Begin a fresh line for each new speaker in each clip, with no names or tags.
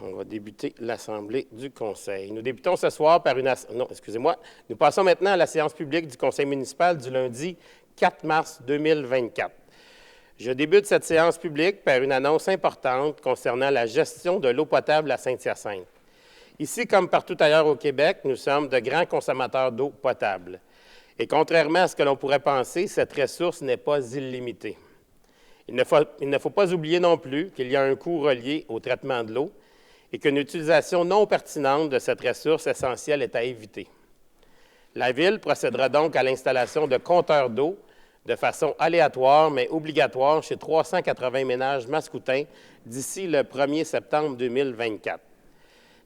On va débuter l'Assemblée du Conseil. Nous débutons ce soir par une... Non, excusez-moi. Nous passons maintenant à la séance publique du Conseil municipal du lundi 4 mars 2024. Je débute cette séance publique par une annonce importante concernant la gestion de l'eau potable à Saint-Hyacinthe. Ici, comme partout ailleurs au Québec, nous sommes de grands consommateurs d'eau potable. Et contrairement à ce que l'on pourrait penser, cette ressource n'est pas illimitée. Il ne faut pas oublier non plus qu'il y a un coût relié au traitement de l'eau et qu'une utilisation non pertinente de cette ressource essentielle est à éviter. La Ville procédera donc à l'installation de compteurs d'eau de façon aléatoire mais obligatoire chez 380 ménages mascoutins d'ici le 1er septembre 2024.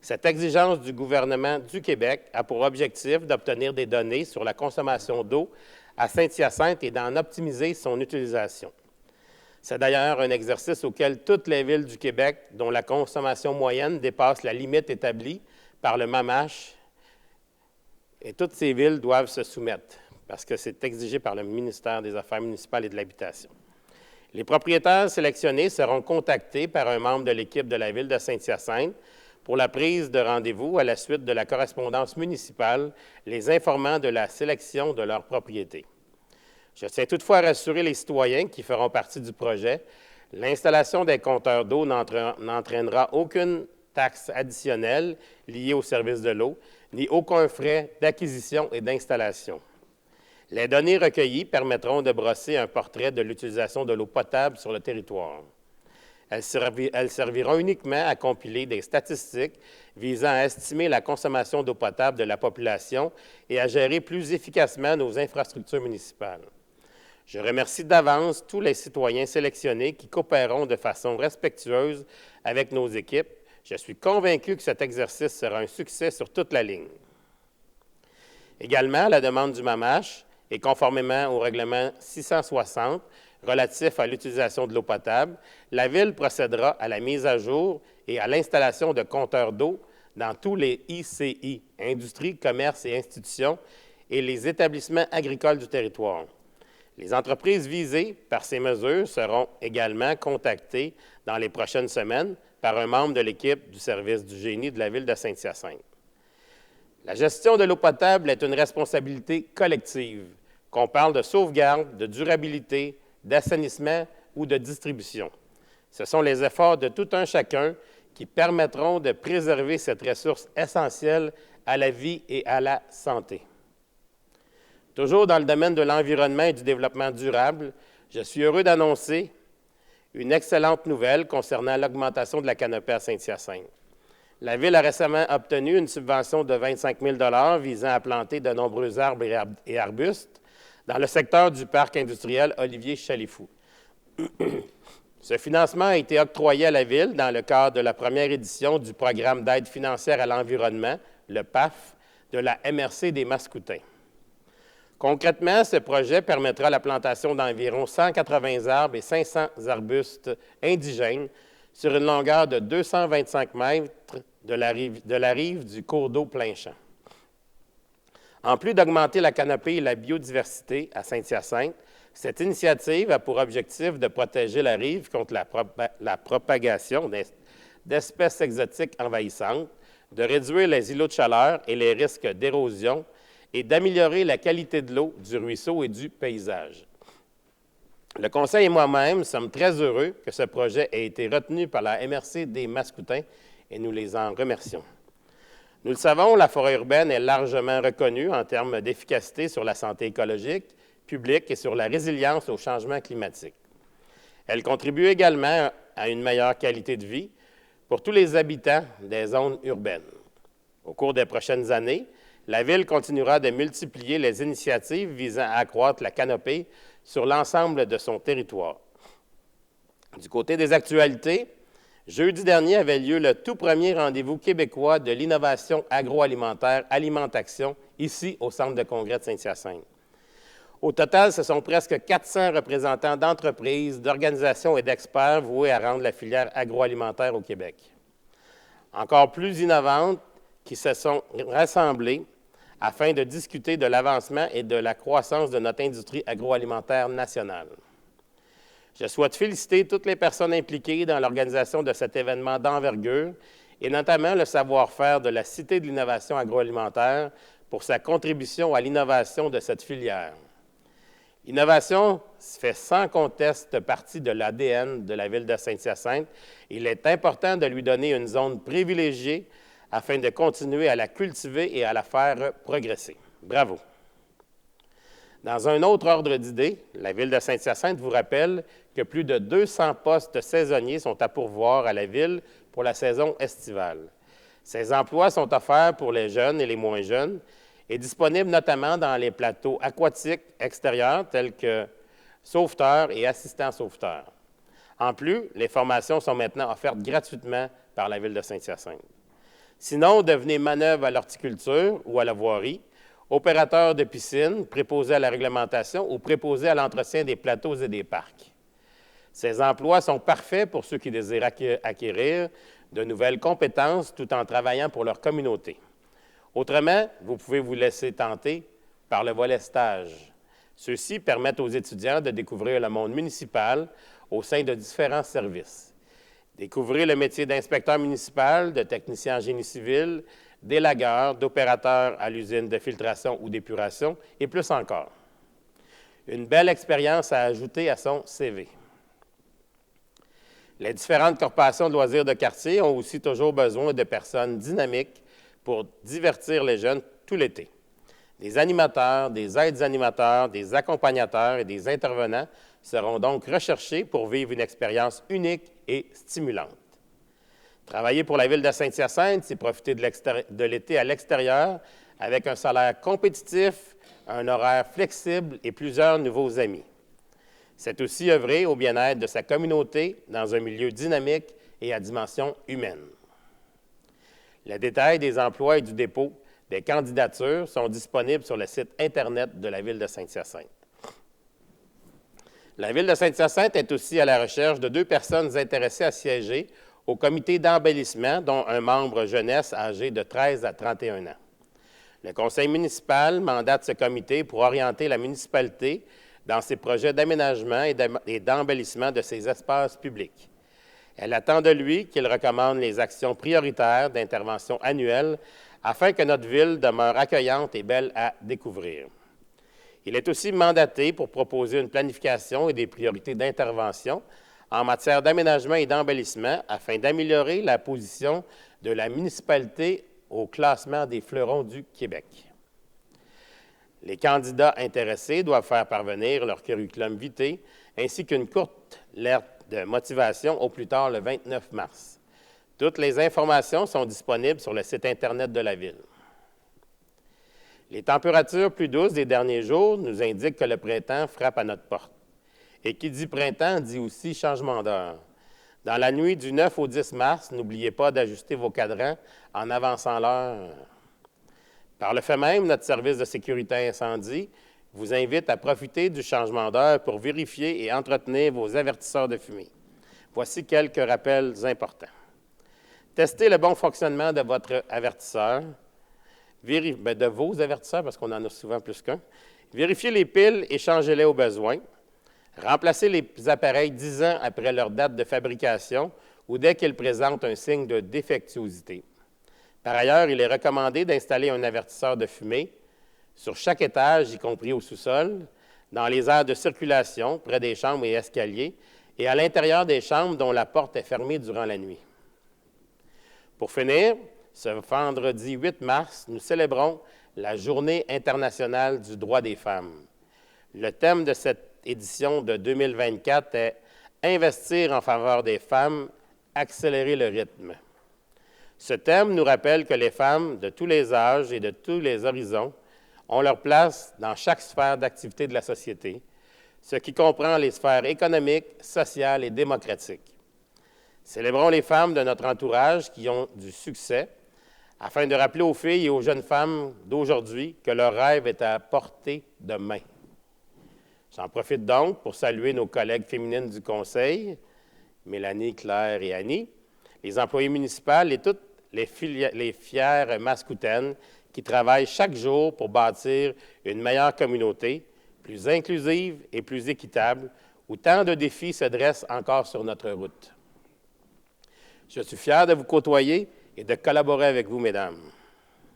Cette exigence du gouvernement du Québec a pour objectif d'obtenir des données sur la consommation d'eau à Saint-Hyacinthe et d'en optimiser son utilisation. C'est d'ailleurs un exercice auquel toutes les villes du Québec, dont la consommation moyenne dépasse la limite établie par le MAMACH, et toutes ces villes doivent se soumettre, parce que c'est exigé par le ministère des Affaires municipales et de l'Habitation. Les propriétaires sélectionnés seront contactés par un membre de l'équipe de la Ville de Saint-Hyacinthe pour la prise de rendez-vous à la suite de la correspondance municipale, les informant de la sélection de leur propriété. Je tiens toutefois à rassurer les citoyens qui feront partie du projet. L'installation des compteurs d'eau n'entraînera aucune taxe additionnelle liée au service de l'eau, ni aucun frais d'acquisition et d'installation. Les données recueillies permettront de brosser un portrait de l'utilisation de l'eau potable sur le territoire. Elles serviront uniquement à compiler des statistiques visant à estimer la consommation d'eau potable de la population et à gérer plus efficacement nos infrastructures municipales. Je remercie d'avance tous les citoyens sélectionnés qui coopéreront de façon respectueuse avec nos équipes. Je suis convaincu que cet exercice sera un succès sur toute la ligne. Également, à la demande du MAMACH, et conformément au règlement 660 relatif à l'utilisation de l'eau potable, la Ville procédera à la mise à jour et à l'installation de compteurs d'eau dans tous les ICI, industries, commerces et institutions, et les établissements agricoles du territoire. Les entreprises visées par ces mesures seront également contactées dans les prochaines semaines par un membre de l'équipe du service du génie de la Ville de Saint-Hyacinthe. La gestion de l'eau potable est une responsabilité collective, qu'on parle de sauvegarde, de durabilité, d'assainissement ou de distribution. Ce sont les efforts de tout un chacun qui permettront de préserver cette ressource essentielle à la vie et à la santé. Toujours dans le domaine de l'environnement et du développement durable, je suis heureux d'annoncer une excellente nouvelle concernant l'augmentation de la canopée à Saint-Hyacinthe. La Ville a récemment obtenu une subvention de 25 000 $ visant à planter de nombreux arbres et arbustes dans le secteur du parc industriel Olivier-Chalifou. Ce financement a été octroyé à la Ville dans le cadre de la première édition du programme d'aide financière à l'environnement, le PAF, de la MRC des Mascoutins. Concrètement, ce projet permettra la plantation d'environ 180 arbres et 500 arbustes indigènes sur une longueur de 225 mètres de la rive du cours d'eau Plein-Champ. En plus d'augmenter la canopée et la biodiversité à Saint-Hyacinthe, cette initiative a pour objectif de protéger la rive contre la propagation d'espèces exotiques envahissantes, de réduire les îlots de chaleur et les risques d'érosion et d'améliorer la qualité de l'eau, du ruisseau et du paysage. Le Conseil et moi-même sommes très heureux que ce projet ait été retenu par la MRC des Mascoutins et nous les en remercions. Nous le savons, la forêt urbaine est largement reconnue en termes d'efficacité sur la santé écologique, publique et sur la résilience au changement climatique. Elle contribue également à une meilleure qualité de vie pour tous les habitants des zones urbaines. Au cours des prochaines années, la Ville continuera de multiplier les initiatives visant à accroître la canopée sur l'ensemble de son territoire. Du côté des actualités, jeudi dernier avait lieu le tout premier rendez-vous québécois de l'innovation agroalimentaire Alimentation, ici au Centre de congrès de Saint-Hyacinthe. Au total, ce sont presque 400 représentants d'entreprises, d'organisations et d'experts voués à rendre la filière agroalimentaire au Québec. Encore plus innovantes, qui se sont rassemblés afin de discuter de l'avancement et de la croissance de notre industrie agroalimentaire nationale. Je souhaite féliciter toutes les personnes impliquées dans l'organisation de cet événement d'envergure et notamment le savoir-faire de la Cité de l'innovation agroalimentaire pour sa contribution à l'innovation de cette filière. L'innovation fait sans conteste partie de l'ADN de la ville de Saint-Hyacinthe. Il est important de lui donner une zone privilégiée afin de continuer à la cultiver et à la faire progresser. Bravo! Dans un autre ordre d'idées, la ville de Saint-Hyacinthe vous rappelle que plus de 200 postes saisonniers sont à pourvoir à la ville pour la saison estivale. Ces emplois sont offerts pour les jeunes et les moins jeunes et disponibles notamment dans les plateaux aquatiques extérieurs tels que sauveteurs et assistants sauveteurs. En plus, les formations sont maintenant offertes gratuitement par la ville de Saint-Hyacinthe. Sinon, devenez manœuvre à l'horticulture ou à la voirie, opérateur de piscine, préposé à la réglementation ou préposé à l'entretien des plateaux et des parcs. Ces emplois sont parfaits pour ceux qui désirent acquérir de nouvelles compétences tout en travaillant pour leur communauté. Autrement, vous pouvez vous laisser tenter par le volet stage. Ceux-ci permettent aux étudiants de découvrir le monde municipal au sein de différents services. Découvrir le métier d'inspecteur municipal, de technicien en génie civil, d'élagueur, d'opérateur à l'usine de filtration ou d'épuration, et plus encore. Une belle expérience à ajouter à son CV. Les différentes corporations de loisirs de quartier ont aussi toujours besoin de personnes dynamiques pour divertir les jeunes tout l'été. Des animateurs, des aides-animateurs, des accompagnateurs et des intervenants seront donc recherchés pour vivre une expérience unique et stimulante. Travailler pour la ville de Saint-Hyacinthe, c'est profiter de l'été à l'extérieur avec un salaire compétitif, un horaire flexible et plusieurs nouveaux amis. C'est aussi œuvrer au bien-être de sa communauté dans un milieu dynamique et à dimension humaine. Le détail des emplois et du dépôt des candidatures sont disponibles sur le site Internet de la ville de Saint-Hyacinthe. La ville de Saint-Hyacinthe est aussi à la recherche de 2 personnes intéressées à siéger au comité d'embellissement, dont un membre jeunesse âgé de 13 à 31 ans. Le conseil municipal mandate ce comité pour orienter la municipalité dans ses projets d'aménagement et d'embellissement de ses espaces publics. Elle attend de lui qu'il recommande les actions prioritaires d'intervention annuelle afin que notre ville demeure accueillante et belle à découvrir. Il est aussi mandaté pour proposer une planification et des priorités d'intervention en matière d'aménagement et d'embellissement afin d'améliorer la position de la municipalité au classement des fleurons du Québec. Les candidats intéressés doivent faire parvenir leur curriculum vitae ainsi qu'une courte lettre de motivation au plus tard le 29 mars. Toutes les informations sont disponibles sur le site Internet de la Ville. Les températures plus douces des derniers jours nous indiquent que le printemps frappe à notre porte. Et qui dit printemps dit aussi changement d'heure. Dans la nuit du 9 au 10 mars, n'oubliez pas d'ajuster vos cadrans en avançant l'heure. Par le fait même, notre service de sécurité incendie vous invite à profiter du changement d'heure pour vérifier et entretenir vos avertisseurs de fumée. Voici quelques rappels importants. Testez le bon fonctionnement de votre avertisseur, de vos avertisseurs, parce qu'on en a souvent plus qu'un. Vérifiez les piles et changez-les au besoin. Remplacez les appareils 10 ans après leur date de fabrication ou dès qu'ils présentent un signe de défectuosité. Par ailleurs, il est recommandé d'installer un avertisseur de fumée sur chaque étage, y compris au sous-sol, dans les aires de circulation, près des chambres et escaliers, et à l'intérieur des chambres dont la porte est fermée durant la nuit. Pour finir, ce vendredi 8 mars, nous célébrons la Journée internationale du droit des femmes. Le thème de cette édition de 2024 est « Investir en faveur des femmes, accélérer le rythme ». Ce thème nous rappelle que les femmes de tous les âges et de tous les horizons ont leur place dans chaque sphère d'activité de la société, ce qui comprend les sphères économiques, sociales et démocratiques. Célébrons les femmes de notre entourage qui ont du succès, afin de rappeler aux filles et aux jeunes femmes d'aujourd'hui que leur rêve est à portée de main. J'en profite donc pour saluer nos collègues féminines du Conseil, Mélanie, Claire et Annie, les employés municipaux et toutes les fières mascoutaines qui travaillent chaque jour pour bâtir une meilleure communauté, plus inclusive et plus équitable, où tant de défis se dressent encore sur notre route. Je suis fier de vous côtoyer et de collaborer avec vous, Mesdames.